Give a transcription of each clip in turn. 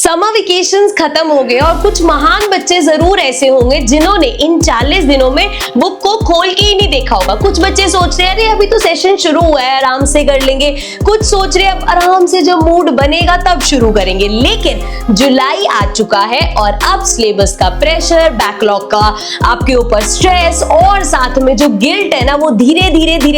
Summer vacations खत्म हो गए और कुछ महान बच्चे जरूर ऐसे होंगे जिन्होंने इन 40 दिनों में बुक को खोल के ही नहीं देखा होगा। कुछ बच्चे सोच रहे हैं अरे अभी तो सेशन शुरू हुआ है, आराम से कर लेंगे। कुछ सोच रहे हैं अब आराम से जब मूड बनेगा तब शुरू करेंगे। लेकिन जुलाई आ चुका है और अब सिलेबस का प्रेशर, बैकलॉग का आपके ऊपर स्ट्रेस और साथ में जो गिल्ट है ना वो धीरे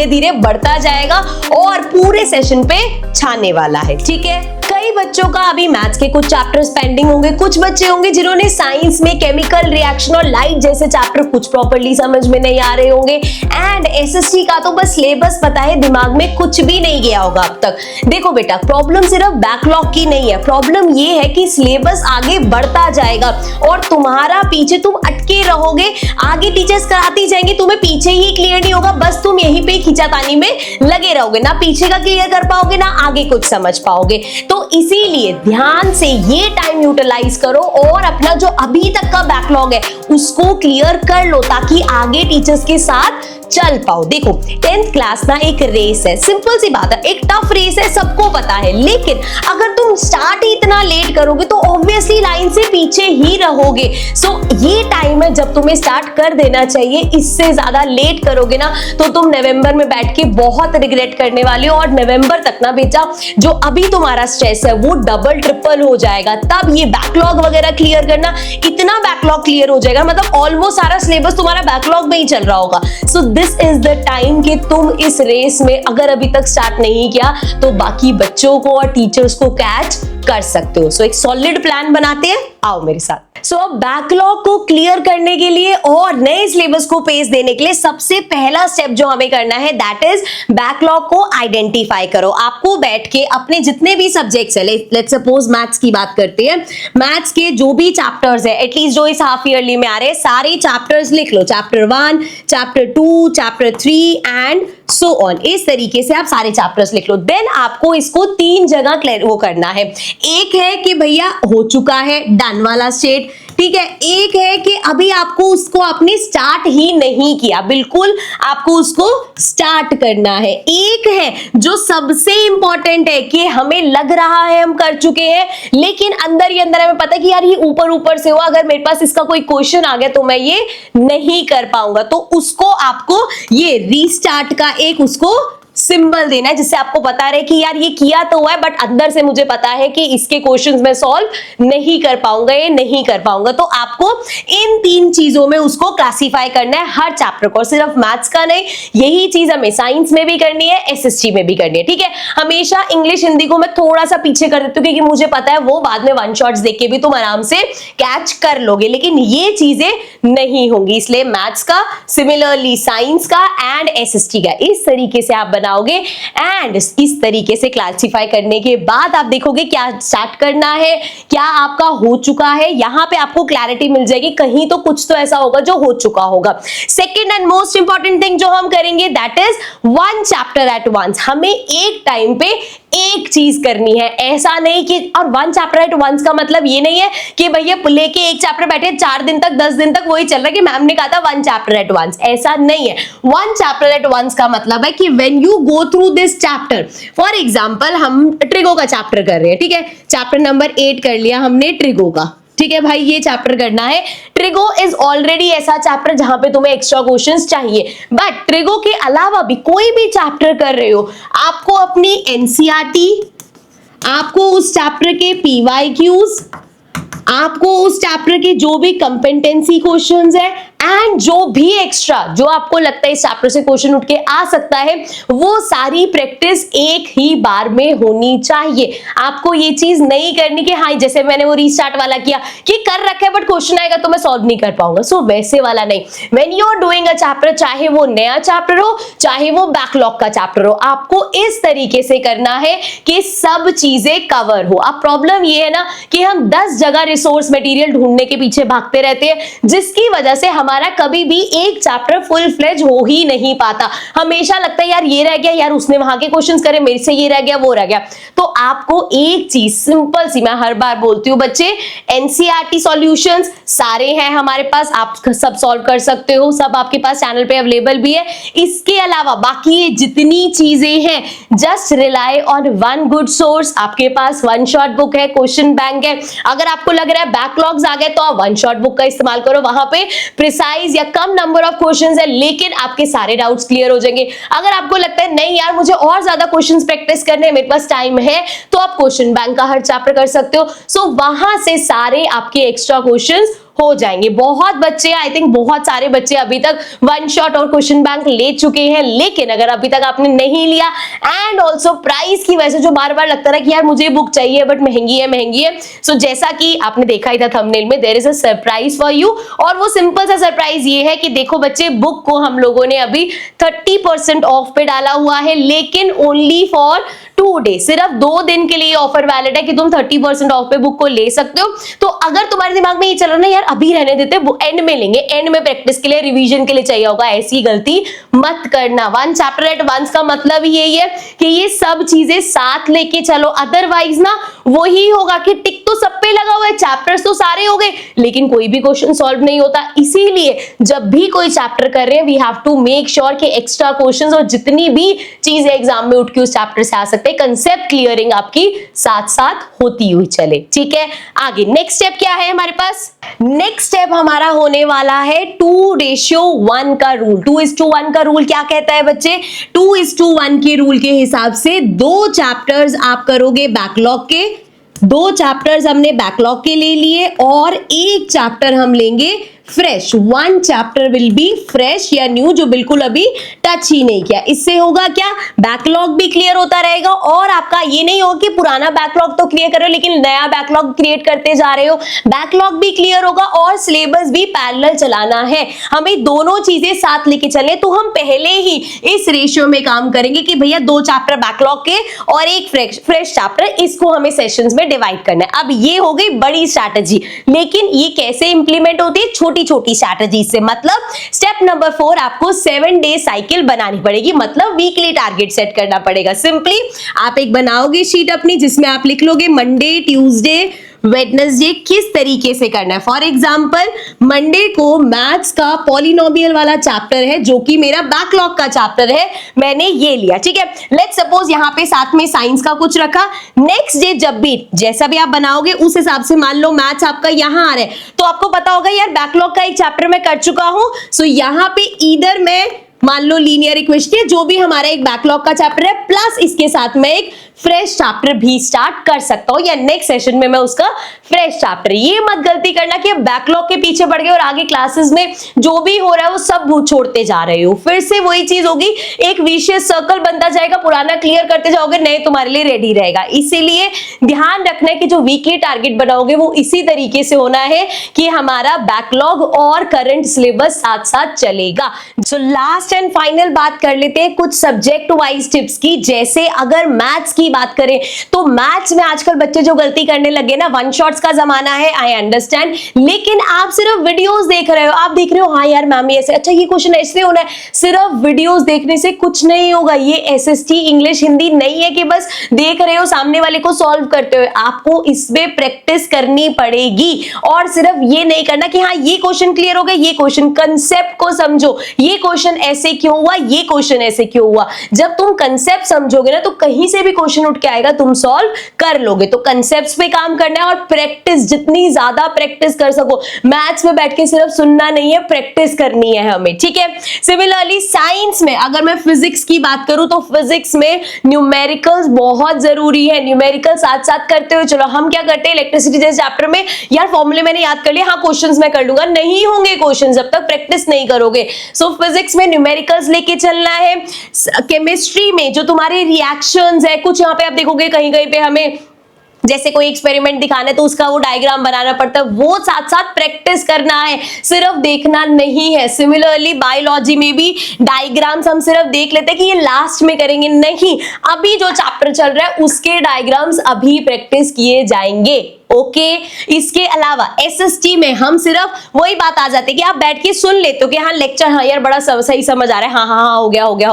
धीरे बढ़ता जाएगा और पूरे सेशन पे छाने वाला है। ठीक है, कई बच्चों का अभी मैथ्स के कुछ चैप्टर्स पेंडिंग होंगे। कुछ बच्चे होंगे जिन्होंने साइंस में केमिकल रिएक्शन और लाइट जैसे चैप्टर कुछ प्रॉपर्ली समझ में नहीं आ रहे होंगे। एंड एसएसटी का तो बस सिलेबस पता है, दिमाग में कुछ भी नहीं गया होगा अब तक। देखो बेटा, प्रॉब्लम सिर्फ बैकलॉग की नहीं है, प्रॉब्लम ये है कि सिलेबस आगे बढ़ता जाएगा और तुम्हारा पीछे तुम अटके रहोगे। आगे टीचर्स कराती जाएंगे, तुम्हें पीछे ही क्लियर नहीं होगा, बस तुम यहीं पे खींचातानी में लगे रहोगे, ना पीछे का क्लियर कर पाओगे ना आगे कुछ समझ पाओगे। तो इसीलिए ध्यान से ये टाइम यूटिलाइज करो और अपना जो अभी तक का बैकलॉग है उसको क्लियर कर लो ताकि आगे टीचर्स के साथ चल पाओ। देखो 10th क्लास ना एक रेस है, सिंपल सी बात है, एक टफ रेस है, सबको पता है। लेकिन अगर तुम स्टार्ट ही इतना लेट करोगे तो ऑब्वियसली लाइन से पीछे ही रहोगे। सो ये टाइम है जब तुम्हें स्टार्ट कर देना चाहिए। इससे ज्यादा लेट करोगे ना तो तुम नवंबर में बैठ के बहुत रिग्रेट करने वाले हो और नवंबर तक ना बेटा जो अभी तुम्हारा स्ट्रेस है वो डबल ट्रिपल हो जाएगा। तब ये बैकलॉग वगैरह क्लियर करना, इतना बैकलॉग क्लियर हो जाएगा, मतलब ऑलमोस्ट सारा सिलेबस तुम्हारा बैकलॉग में ही चल रहा होगा। So this is the time कि तुम इस रेस में अगर अभी तक स्टार्ट नहीं किया तो बाकी बच्चों को और टीचर्स को कैच कर सकते हो। सो एक सॉलिड प्लान बनाते हैं, आओ मेरे साथ। सो अब बैकलॉग को क्लियर करने के लिए और नए सिलेबस को पेस देने के लिए सबसे पहला स्टेप जो हमें करना है दैट इज बैकलॉग को आइडेंटिफाई करो। आपको बैठ के अपने जितने भी सब्जेक्ट्स है, लेट्स सपोज मैथ्स की बात करते हैं, मैथ्स के जो भी चैप्टर्स है एटलीस्ट जो इस हाफ ईयरली में आ रहे हैं सारे चैप्टर्स लिख लो। Chapter 1, chapter 2, chapter 3 and so on. इस तरीके से आप सारे चैप्टर्स लिख लो। देन आपको इसको 3 जगह क्लियर वो करना है। एक है कि भैया हो चुका है, डन वाला स्टेट, ठीक है। एक है कि अभी आपको उसको आपने स्टार्ट ही नहीं किया, बिल्कुल आपको उसको स्टार्ट करना है। एक है जो सबसे इंपॉर्टेंट है कि हमें लग रहा है हम कर चुके हैं लेकिन अंदर ही अंदर हमें पता है कि यार ये ऊपर ऊपर से हुआ, अगर मेरे पास इसका कोई क्वेश्चन आ गया तो मैं ये नहीं कर पाऊंगा। तो उसको आपको ये रीस्टार्ट का एक उसको सिंबल देना है जिससे आपको पता रहे कि यार ये किया तो हुआ है बट अंदर से मुझे पता है कि इसके क्वेश्चंस मैं सॉल्व नहीं कर पाऊंगा, ये नहीं कर पाऊंगा। तो आपको इन 3 चीजों में उसको क्लासिफाई करना है हर चैप्टर को, सिर्फ मैथ्स का नहीं, यही चीज हमें साइंस में भी करनी है, एसएसटी में भी करनी है। ठीक है, हमेशा इंग्लिश हिंदी को मैं थोड़ा सा पीछे कर देती हूँ क्योंकि मुझे पता है वो बाद में वन शॉट्स देख के भी तुम आराम से कैच कर लोगे, लेकिन ये चीजें नहीं होंगी। इसलिए मैथ्स का, सिमिलरली साइंस का एंड एसएसटी का इस तरीके से आप बनाओगे एंड इस तरीके से क्लासिफाई करने के बाद आप देखोगे क्या स्टार्ट करना है, क्या आपका हो चुका है। यहां पे आपको क्लैरिटी मिल जाएगी, कहीं तो कुछ तो ऐसा होगा जो हो चुका होगा। Second and most important thing जो हम करेंगे that is 1 chapter at once. हमें एक टाइम पे एक चीज करनी है, ऐसा नहीं कि, और 1 चैप्टर एट वंस का मतलब ये नहीं है कि भैया लेके एक चैप्टर बैठे 4 दिन तक 10 दिन तक वही चल रहा है कि मैम ने कहा था 1 चैप्टर एट वंस, ऐसा नहीं है। 1 चैप्टर एट वंस का मतलब है कि when you go through this chapter, for example हम ट्रिगो का चैप्टर कर रहे हैं, ठीक है, चैप्टर नंबर 8 कर लिया हमने ट्रिगो का, ठीक है भाई, ये चैप्टर करना है। ट्रिगो इज ऑलरेडी ऐसा चैप्टर जहां पे तुम्हें एक्स्ट्रा क्वेश्चंस चाहिए, बट ट्रिगो के अलावा भी कोई भी चैप्टर कर रहे हो, आपको अपनी एनसीईआरटी, आपको उस चैप्टर के पीवाईक्यूज, आपको उस चैप्टर के जो भी कंपेटेंसी क्वेश्चंस है एंड जो भी एक्स्ट्रा जो आपको लगता है इस चैप्टर से क्वेश्चन उठ के आ सकता है, वो सारी प्रैक्टिस एक ही बार में होनी चाहिए। आपको ये चीज नहीं करनी कि हाँ जैसे मैंने वो रीस्टार्ट वाला किया कि कर रखा है बट क्वेश्चन आएगा तो मैं सॉल्व नहीं कर पाऊंगा। सो वैसे वाला नहीं। When you are doing a chapter, चाहे वो नया चैप्टर हो चाहे वो बैकलॉग का चैप्टर हो, आपको इस तरीके से करना है कि सब चीजें कवर हो। अब प्रॉब्लम ये है ना कि हम 10 जगह रिसोर्स मटेरियल ढूंढने के पीछे भागते रहते हैं जिसकी वजह से हमारे हमारा कभी भी एक चैप्टर फुल फ्लेज हो ही नहीं पाता। हमेशा लगता है यार ये रह गया, यार उसने वहां के क्वेश्चंस करे, मेरे से ये रह गया, वो रह गया। तो आपको एक चीज सिंपल सी मैं हर बार बोलती हूँ बच्चे, एनसीईआरटी सॉल्यूशंस सारे हैं हमारे पास, आप सब सॉल्व कर सकते हो, सब आपके पास चैनल पे अवेलेबल भी है। इसके अलावा बाकी ये जितनी चीजें हैं, just rely on one good source. आपके पास वन शॉट बुक है, क्वेश्चन बैंक है। अगर आपको लग रहा है बैकलॉग्स आ गए तो आप वन शॉट बुक का इस्तेमाल करो, वहां पे प्रिसाइज या कम नंबर ऑफ क्वेश्चंस है लेकिन आपके सारे डाउट्स क्लियर हो जाएंगे। अगर आपको लगता है नहीं यार मुझे और ज्यादा क्वेश्चंस प्रैक्टिस करने हैं, मेरे पास टाइम है, तो आप क्वेश्चन बैंक का हर चैप्टर कर सकते हो। सो वहां से सारे आपके एक्स्ट्रा क्वेश्चंस हो जाएंगे। बहुत बच्चे, आई थिंक बहुत सारे बच्चे अभी तक वन शॉट और क्वेश्चन बैंक ले चुके हैं, लेकिन अगर अभी तक आपने नहीं लिया एंड ऑल्सो प्राइस की वजह से जो बार बार लगता रहा कि यार मुझे बुक चाहिए बट महंगी है, सो जैसा कि आपने देखा ही था थंबनेल में, there is a surprise for you. और वो सिंपल सा सरप्राइज ये है कि देखो बच्चे, बुक को हम लोगों ने अभी 30% ऑफ पे डाला हुआ है, लेकिन ओनली फॉर 2 डे, सिर्फ 2 दिन के लिए ऑफर वैलिड है कि तुम 30% ऑफ पे बुक को ले सकते हो। तो अगर तुम्हारे दिमाग में ये चल रहा ना यार अभी रहने देते, एंड में लेंगे, एंड में प्रैक्टिस के लिए रिवीजन के लिए चाहिए होगा, ऐसी गलती मत करना। वन चैप्टर एट वंस का मतलब ही यही है कि ये सब चीजें साथ लेके चलो, अदरवाइज ना वही होगा कि टिक तो सब पे लगा हुआ है, चैप्टर्स तो सारे हो गए लेकिन कोई भी क्वेश्चन सॉल्व नहीं होता। इसीलिए जब भी कोई चैप्टर कर रहे हैं we have to make sure कि एक्स्ट्रा क्वेश्चंस और जितनी भी चीजें एग्जाम में उठ के उस चैप्टर से आ सकते हैं, कंसेप्ट क्लियरिंग आपकी साथ साथ होती हुई चले। ठीक है, आगे नेक्स्ट स्टेप क्या है हमारे पास? नेक्स्ट स्टेप हमारा होने वाला है 2:1 का रूल। 2:1 का रूल क्या कहता है बच्चे? 2:1 के रूल के हिसाब से 2 चैप्टर्स आप करोगे बैकलॉग के, 2 चैप्टर्स हमने बैकलॉग के ले लिए और 1 चैप्टर हम लेंगे fresh. 1 chapter will be fresh या न्यू, जो बिल्कुल अभी टच ही नहीं किया। इससे होगा क्या, बैकलॉग भी क्लियर होता रहेगा और आपका ये नहीं होगा कि पुराना बैकलॉग तो क्लियर कर रहे हो लेकिन नया बैकलॉग क्रिएट करते जा रहे हो, बैकलॉग भी क्लियर होगा और सिलेबस भी पैरेलल चलाना है। हमें दोनों चीजें साथ लेके चले, तो हम पहले ही इस रेशियो में काम करेंगे कि भैया 2 चैप्टर बैकलॉग के और 1 फ्रेश चैप्टर, इसको हमें सेशंस में डिवाइड करना है। अब ये हो गई बड़ी स्ट्रैटेजी, लेकिन ये कैसे इंप्लीमेंट होती है? छोटी छोटी स्ट्रैटेजी से। मतलब स्टेप नंबर 4, आपको 7 डे साइकिल बनानी पड़ेगी, मतलब वीकली टारगेट सेट करना पड़ेगा। सिंपली आप एक बनाओगे शीट अपनी जिसमें आप लिख लोगे मंडे, ट्यूसडे, वेडनेसडे किस तरीके से करना है। फॉर एग्जाम्पल मंडे को मैथ्स का पॉलिनोमियल वाला चैप्टर है जो कि मेरा बैकलॉग का चैप्टर है, मैंने ये लिया। ठीक है, लेट्स सपोज यहाँ पे साथ में साइंस का कुछ रखा। नेक्स्ट डे जब भी जैसा भी आप बनाओगे उस हिसाब से, मान लो मैथ्स आपका यहाँ आ रहा है तो आपको पता होगा यार बैकलॉग का एक चैप्टर मैं कर चुका हूं, सो यहाँ पे इधर मैं मान लो लीनियर इक्वेशन जो भी हमारा एक बैकलॉग का चैप्टर है प्लस इसके साथ में एक फ्रेश चैप्टर भी स्टार्ट कर सकता हूं या नेक्स्ट सेशन में मैं उसका फ्रेश चैप्टर। ये मत गलती करना कि बैकलॉग के पीछे पड़ गए और आगे क्लासेस में जो भी हो रहा है वो सब छोड़ते जा रहे हो, फिर से वही चीज होगी, एक विशियस सर्कल बनता जाएगा, पुराना क्लियर करते जाओगे, नए तुम्हारे लिए रेडी रहेगा। इसीलिए ध्यान रखना है कि जो वीकली टारगेट बनाओगे वो इसी तरीके से होना है कि हमारा बैकलॉग और करंट सिलेबस साथ साथ चलेगा। सो लास्ट एंड फाइनल बात कर लेते हैं कुछ सब्जेक्ट वाइज टिप्स की। जैसे अगर मैथ्स की बात करें तो मैथ्स में आजकल बच्चे जो गलती करने लगे ना, वन शॉट्स का जमाना है, आई अंडरस्टैंड, लेकिन आप सिर्फ वीडियोस देख रहे हो, आप देख रहे हो हाँ यार मैम ये ऐसे, अच्छा ये क्वेश्चन ऐसे होना है। सिर्फ वीडियोस देखने से कुछ नहीं होगा। ये एसएसटी इंग्लिश हिंदी नहीं है कि बस देख रहे हो सामने वाले को सॉल्व करते हुए, आपको इसमें प्रैक्टिस करनी पड़ेगी। और सिर्फ ये नहीं करना कि हाँ ये क्वेश्चन क्लियर हो गया, ये क्वेश्चन, कंसेप्ट को समझो, ये क्वेश्चन ऐसे क्यों हुआ, ये क्वेश्चन ऐसे क्यों हुआ। जब तुम कंसेप्ट समझोगे ना तो कहीं से भी क्वेश्चन उठ के आएगा, तुम सॉल्व कर लोगे। तो कंसेप्ट्स पे काम करना है और प्रैक्टिस, जितनी ज्यादा प्रैक्टिस कर सको। मैथ्स में बैठ के सिर्फ सुनना नहीं है, प्रैक्टिस करनी है हमें। ठीक है, सिमिलरली साइंस में अगर मैं फिजिक्स की बात करूं तो फिजिक्स में न्यूमेरिकल्स बहुत जरूरी है। न्यूमेरिकल साथ साथ करते हुए चलो, हम क्या करते हैं इलेक्ट्रिसिटी जैसे चैप्टर में, यार फॉर्मूले मैंने याद कर लिया, हाँ क्वेश्चंस मैं कर लूंगा, नहीं होंगे क्वेश्चंस जब तक प्रैक्टिस नहीं करोगे। सो फिजिक्स में न्यूमेरिकल्स लेके चलना है। केमिस्ट्री में जो तुम्हारे रिएक्शंस है, कुछ यहाँ पे आप देखोगे कहीं कहीं पे हमें जैसे कोई एक्सपेरिमेंट दिखाना है तो उसका वो डायग्राम बनाना पड़ता है, वो साथ साथ प्रैक्टिस करना है, सिर्फ देखना नहीं है। सिमिलरली बायोलॉजी में भी डायग्राम्स हम सिर्फ देख लेते हैं कि ये लास्ट में करेंगे, नहीं, अभी जो चैप्टर चल रहा है उसके डायग्राम्स अभी प्रैक्टिस किए जाएंगे। ओके इसके अलावा एसएसटी में हम सिर्फ वही बात आ जाती है कि आप बैठ के सुन लेते हो कि हाँ लेक्चर, हाँ यार बड़ा सही समझ आ रहा है, हाँ हाँ हाँ हो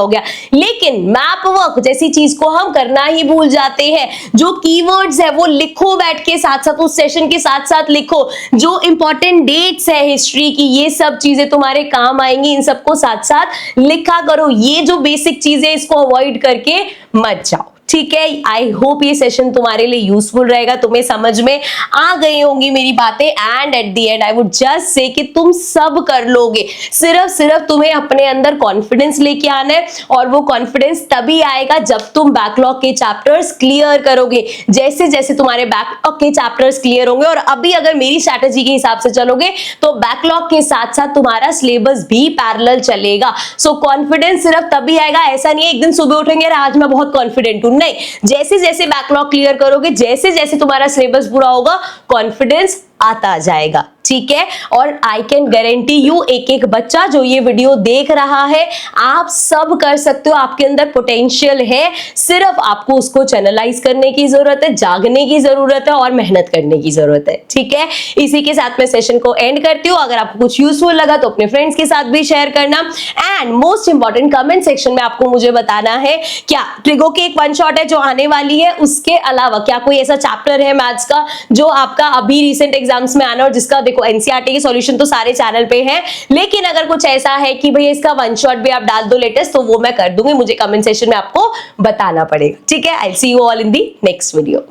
गया, लेकिन मैप वर्क जैसी चीज को हम करना ही भूल जाते हैं। जो कीवर्ड्स है वो लिखो बैठ के साथ साथ, उस सेशन के साथ साथ लिखो। जो इंपॉर्टेंट डेट्स है हिस्ट्री की, ये सब चीजें तुम्हारे काम आएंगी, इन सबको साथ साथ लिखा करो। ये जो बेसिक चीजें इसको अवॉइड करके मत जाओ, ठीक है। आई होप ये सेशन तुम्हारे लिए यूजफुल रहेगा, तुम्हें समझ में आ गई होंगी मेरी बातें। And at the and I would just say कि तुम सब कर लोगे, सिर्फ तुम्हें अपने अंदर कॉन्फिडेंस लेके आना है, और वो कॉन्फिडेंस तभी आएगा जब तुम बैकलॉग के चैप्टर्स क्लियर करोगे। जैसे जैसे तुम्हारे बैकलॉग के चैप्टर्स क्लियर होंगे, और अभी अगर मेरी स्ट्रैटेजी के हिसाब से चलोगे तो बैकलॉग के साथ साथ तुम्हारा सिलेबस भी पैरेलल चलेगा। सो कॉन्फिडेंस सिर्फ तभी आएगा, ऐसा नहीं है एक दिन सुबह उठेंगे आज मैं बहुत कॉन्फिडेंट हूं, नहीं, जैसे जैसे बैकलॉग क्लियर करोगे, जैसे जैसे तुम्हारा सिलेबस पूरा होगा, कॉन्फिडेंस आता जाएगा, ठीक है। और आई कैन गारंटी यू, एक एक बच्चा जो ये वीडियो देख रहा है, आप सब कर सकते हो। आपके अंदर पोटेंशियल है, सिर्फ आपको उसको चैनलाइज करने की जरूरत है, जागने की जरूरत है और मेहनत करने की जरूरत है, ठीक है। इसी के साथ मैं सेशन को एंड करती हूँ। अगर आपको कुछ यूजफुल लगा तो अपने फ्रेंड्स के साथ भी शेयर करना। And most important, comment section में आपको मुझे बताना है क्या ट्रिगो की एक वन शॉट है जो आने वाली है, उसके अलावा क्या कोई ऐसा चैप्टर है मैथ्स का जो आपका अभी रिसेंट एग्जाम्स में आना, और जिसका देखो एनसीईआरटी के सॉल्यूशन तो सारे चैनल पे है, लेकिन अगर कुछ ऐसा है कि भैया इसका वन शॉट भी आप डाल दो लेटेस्ट, तो वो मैं कर दूंगी। मुझे कमेंट सेक्शन में आपको बताना पड़ेगा, ठीक है। I see you all in the next video.